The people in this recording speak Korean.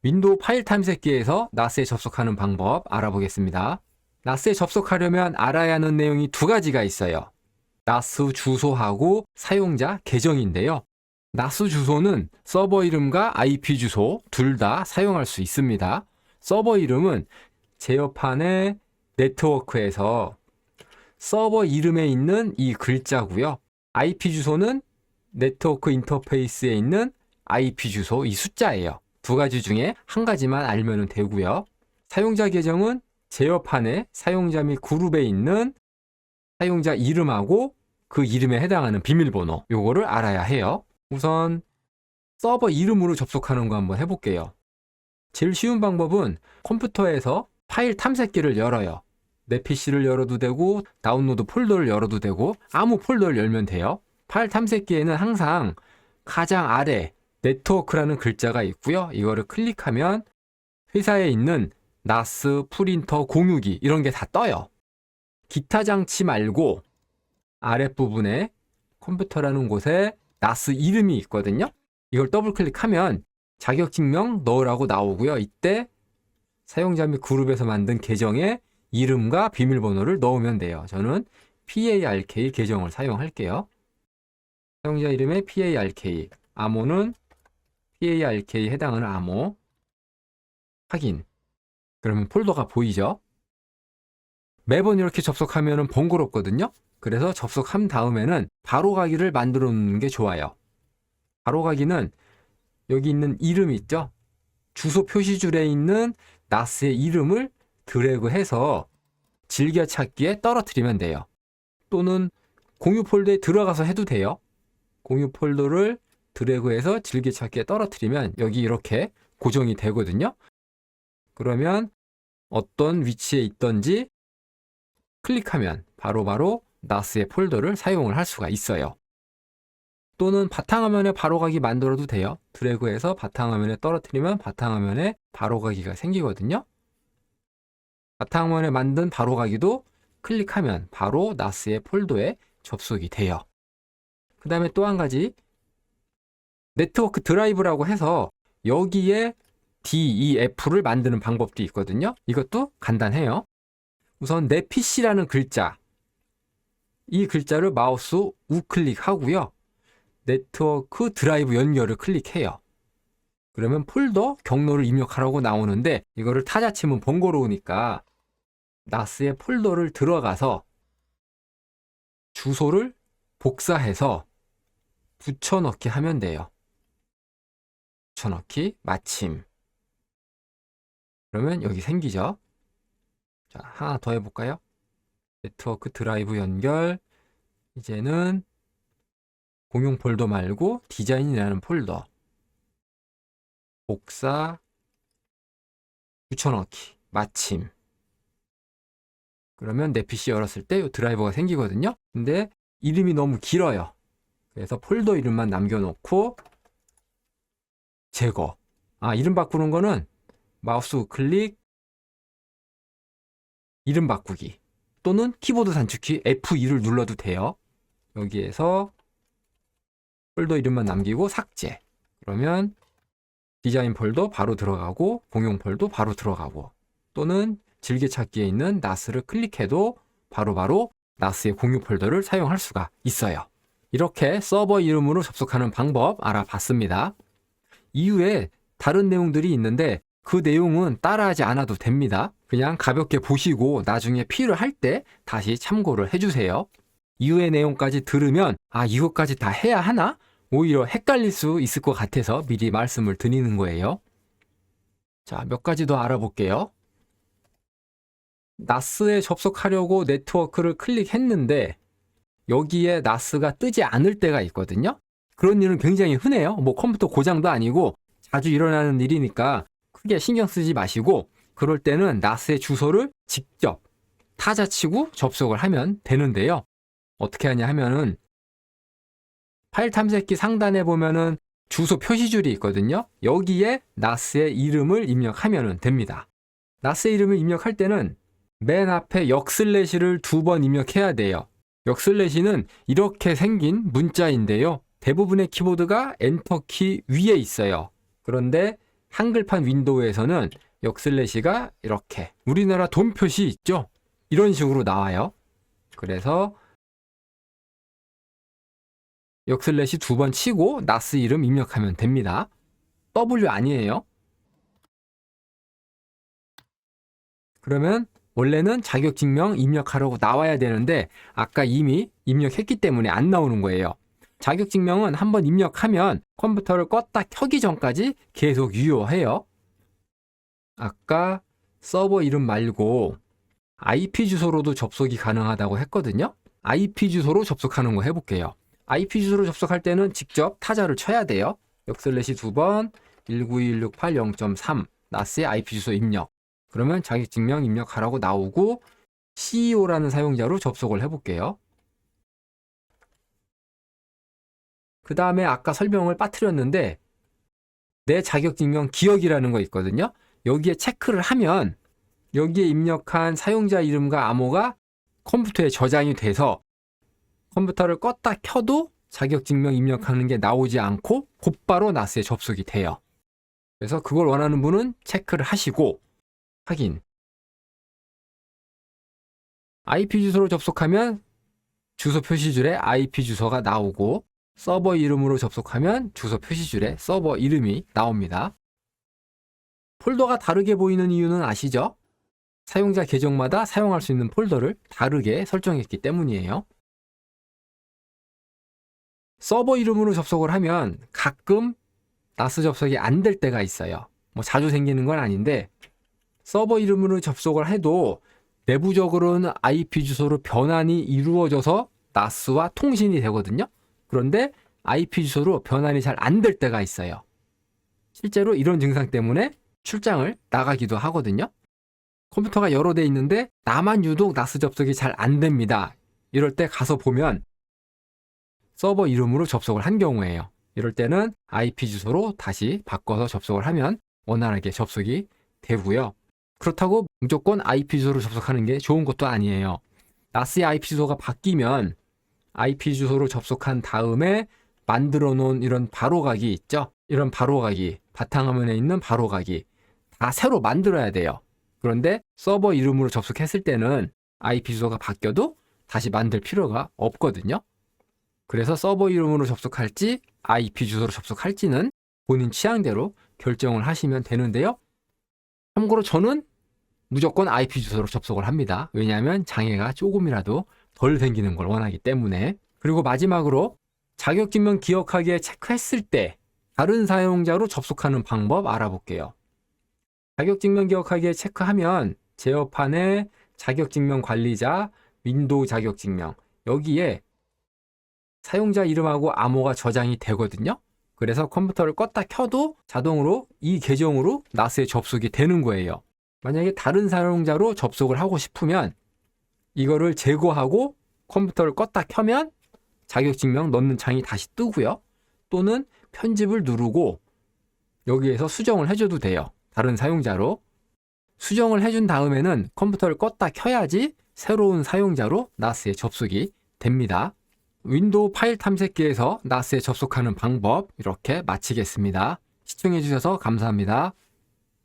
윈도우 파일 탐색기에서 NAS에 접속하는 방법 알아보겠습니다. NAS에 접속하려면 알아야 하는 내용이 두 가지가 있어요. NAS 주소하고 사용자 계정인데요. NAS 주소는 서버 이름과 IP 주소 둘 다 사용할 수 있습니다. 서버 이름은 제어판의 네트워크에서 서버 이름에 있는 이 글자고요. IP 주소는 네트워크 인터페이스에 있는 IP 주소 이 숫자예요. 두 가지 중에 한 가지만 알면 되고요. 사용자 계정은 제어판에 사용자 및 그룹에 있는 사용자 이름하고 그 이름에 해당하는 비밀번호 요거를 알아야 해요. 우선 서버 이름으로 접속하는 거 한번 해볼게요. 제일 쉬운 방법은 컴퓨터에서 파일 탐색기를 열어요. 내 PC를 열어도 되고 다운로드 폴더를 열어도 되고 아무 폴더를 열면 돼요. 파일 탐색기에는 항상 가장 아래 네트워크라는 글자가 있고요. 이거를 클릭하면 회사에 있는 NAS, 프린터, 공유기 이런 게 다 떠요. 기타 장치 말고 아랫부분에 컴퓨터라는 곳에 NAS 이름이 있거든요. 이걸 더블 클릭하면 자격증명 넣으라고 나오고요. 이때 사용자 및 그룹에서 만든 계정에 이름과 비밀번호를 넣으면 돼요. 저는 PARK 계정을 사용할게요. 사용자 이름에 PARK, 암호는 PARK에 해당하는 암호 확인. 그러면 폴더가 보이죠? 매번 이렇게 접속하면 번거롭거든요. 그래서 접속한 다음에는 바로가기를 만들어 놓는 게 좋아요. 바로가기는 여기 있는 이름 있죠? 주소 표시줄에 있는 NAS의 이름을 드래그해서 즐겨찾기에 떨어뜨리면 돼요. 또는 공유 폴더에 들어가서 해도 돼요. 공유 폴더를 드래그해서 즐겨찾기에 떨어뜨리면 여기 이렇게 고정이 되거든요. 그러면 어떤 위치에 있든지 클릭하면 바로바로 NAS의 폴더를 사용을 할 수가 있어요. 또는 바탕화면에 바로가기 만들어도 돼요. 드래그해서 바탕화면에 떨어뜨리면 바탕화면에 바로가기가 생기거든요. 바탕화면에 만든 바로가기도 클릭하면 바로 NAS의 폴더에 접속이 돼요. 그 다음에 또 한 가지 네트워크 드라이브라고 해서 여기에 DEF를 만드는 방법도 있거든요. 이것도 간단해요. 우선 내 PC라는 글자, 이 글자를 마우스 우클릭하고요. 네트워크 드라이브 연결을 클릭해요. 그러면 폴더 경로를 입력하라고 나오는데 이거를 타자 치면 번거로우니까 NAS의 폴더를 들어가서 주소를 복사해서 붙여넣기 하면 돼요. 붙여넣기, 마침. 그러면 여기 생기죠. 자, 하나 더 해볼까요? 네트워크 드라이브 연결. 이제는 공용 폴더 말고 디자인이라는 폴더. 복사, 붙여넣기, 마침. 그러면 내 PC 열었을 때 이 드라이버가 생기거든요. 근데 이름이 너무 길어요. 그래서 폴더 이름만 남겨놓고 제거. 이름 바꾸는 거는 마우스 우클릭, 이름 바꾸기 또는 키보드 단축키 F2를 눌러도 돼요. 여기에서 폴더 이름만 남기고 삭제. 그러면 디자인 폴더 바로 들어가고 공용 폴더 바로 들어가고 또는 즐겨찾기에 있는 NAS를 클릭해도 바로바로 NAS의 공유 폴더를 사용할 수가 있어요. 이렇게 서버 이름으로 접속하는 방법 알아봤습니다. 이후에 다른 내용들이 있는데 그 내용은 따라하지 않아도 됩니다. 그냥 가볍게 보시고 나중에 필요할 때 다시 참고를 해주세요. 이후의 내용까지 들으면 이것까지 다 해야 하나? 오히려 헷갈릴 수 있을 것 같아서 미리 말씀을 드리는 거예요. 자, 몇 가지 더 알아볼게요. NAS에 접속하려고 네트워크를 클릭했는데 여기에 NAS가 뜨지 않을 때가 있거든요. 그런 일은 굉장히 흔해요. 컴퓨터 고장도 아니고 자주 일어나는 일이니까 크게 신경 쓰지 마시고 그럴 때는 NAS의 주소를 직접 타자치고 접속을 하면 되는데요. 어떻게 하냐 하면은 파일 탐색기 상단에 보면은 주소 표시줄이 있거든요. 여기에 NAS의 이름을 입력하면 됩니다. NAS의 이름을 입력할 때는 맨 앞에 역슬래시를 2번 입력해야 돼요. 역슬래시는 이렇게 생긴 문자인데요. 대부분의 키보드가 엔터키 위에 있어요. 그런데 한글판 윈도우에서는 역슬래시가 이렇게 우리나라 돈 표시 있죠? 이런 식으로 나와요. 그래서 역슬래시 2번 치고 나스 이름 입력하면 됩니다. W 아니에요. 그러면 원래는 자격증명 입력하라고 나와야 되는데 아까 이미 입력했기 때문에 안 나오는 거예요. 자격증명은 한번 입력하면 컴퓨터를 껐다 켜기 전까지 계속 유효해요. 아까 서버 이름 말고 IP 주소로도 접속이 가능하다고 했거든요. IP 주소로 접속하는 거 해볼게요. IP 주소로 접속할 때는 직접 타자를 쳐야 돼요. 역슬래시 2번 192.168.0.3 나스의 IP 주소 입력. 그러면 자격증명 입력하라고 나오고 CEO라는 사용자로 접속을 해볼게요. 그 다음에 아까 설명을 빠뜨렸는데 내 자격증명 기억이라는 거 있거든요. 여기에 체크를 하면 여기에 입력한 사용자 이름과 암호가 컴퓨터에 저장이 돼서 컴퓨터를 껐다 켜도 자격증명 입력하는 게 나오지 않고 곧바로 나스에 접속이 돼요. 그래서 그걸 원하는 분은 체크를 하시고 확인. IP 주소로 접속하면 주소 표시줄에 IP 주소가 나오고 서버 이름으로 접속하면 주소 표시줄에 서버 이름이 나옵니다. 폴더가 다르게 보이는 이유는 아시죠? 사용자 계정마다 사용할 수 있는 폴더를 다르게 설정했기 때문이에요. 서버 이름으로 접속을 하면 가끔 나스 접속이 안 될 때가 있어요. 뭐 자주 생기는 건 아닌데 서버 이름으로 접속을 해도 내부적으로는 IP 주소로 변환이 이루어져서 나스와 통신이 되거든요. 그런데 IP 주소로 변환이 잘 안 될 때가 있어요. 실제로 이런 증상 때문에 출장을 나가기도 하거든요. 컴퓨터가 여러 대 있는데 나만 유독 나스 접속이 잘 안 됩니다. 이럴 때 가서 보면 서버 이름으로 접속을 한 경우예요. 이럴 때는 IP 주소로 다시 바꿔서 접속을 하면 원활하게 접속이 되고요. 그렇다고 무조건 IP 주소로 접속하는 게 좋은 것도 아니에요. 나스의 IP 주소가 바뀌면 IP 주소로 접속한 다음에 만들어 놓은 이런 바로가기 있죠? 이런 바로가기, 바탕화면에 있는 바로가기 다 새로 만들어야 돼요. 그런데 서버 이름으로 접속했을 때는 IP 주소가 바뀌어도 다시 만들 필요가 없거든요. 그래서 서버 이름으로 접속할지 IP 주소로 접속할지는 본인 취향대로 결정을 하시면 되는데요. 참고로 저는 무조건 IP 주소로 접속을 합니다. 왜냐하면 장애가 조금이라도 덜 생기는 걸 원하기 때문에. 그리고 마지막으로 자격증명 기억하기에 체크했을 때 다른 사용자로 접속하는 방법 알아볼게요. 자격증명 기억하기에 체크하면 제어판에 자격증명 관리자, 윈도우 자격증명 여기에 사용자 이름하고 암호가 저장이 되거든요. 그래서 컴퓨터를 껐다 켜도 자동으로 이 계정으로 나스에 접속이 되는 거예요. 만약에 다른 사용자로 접속을 하고 싶으면 이거를 제거하고 컴퓨터를 껐다 켜면 자격증명 넣는 창이 다시 뜨고요. 또는 편집을 누르고 여기에서 수정을 해줘도 돼요. 다른 사용자로. 수정을 해준 다음에는 컴퓨터를 껐다 켜야지 새로운 사용자로 나스에 접속이 됩니다. 윈도우 파일 탐색기에서 나스에 접속하는 방법 이렇게 마치겠습니다. 시청해주셔서 감사합니다.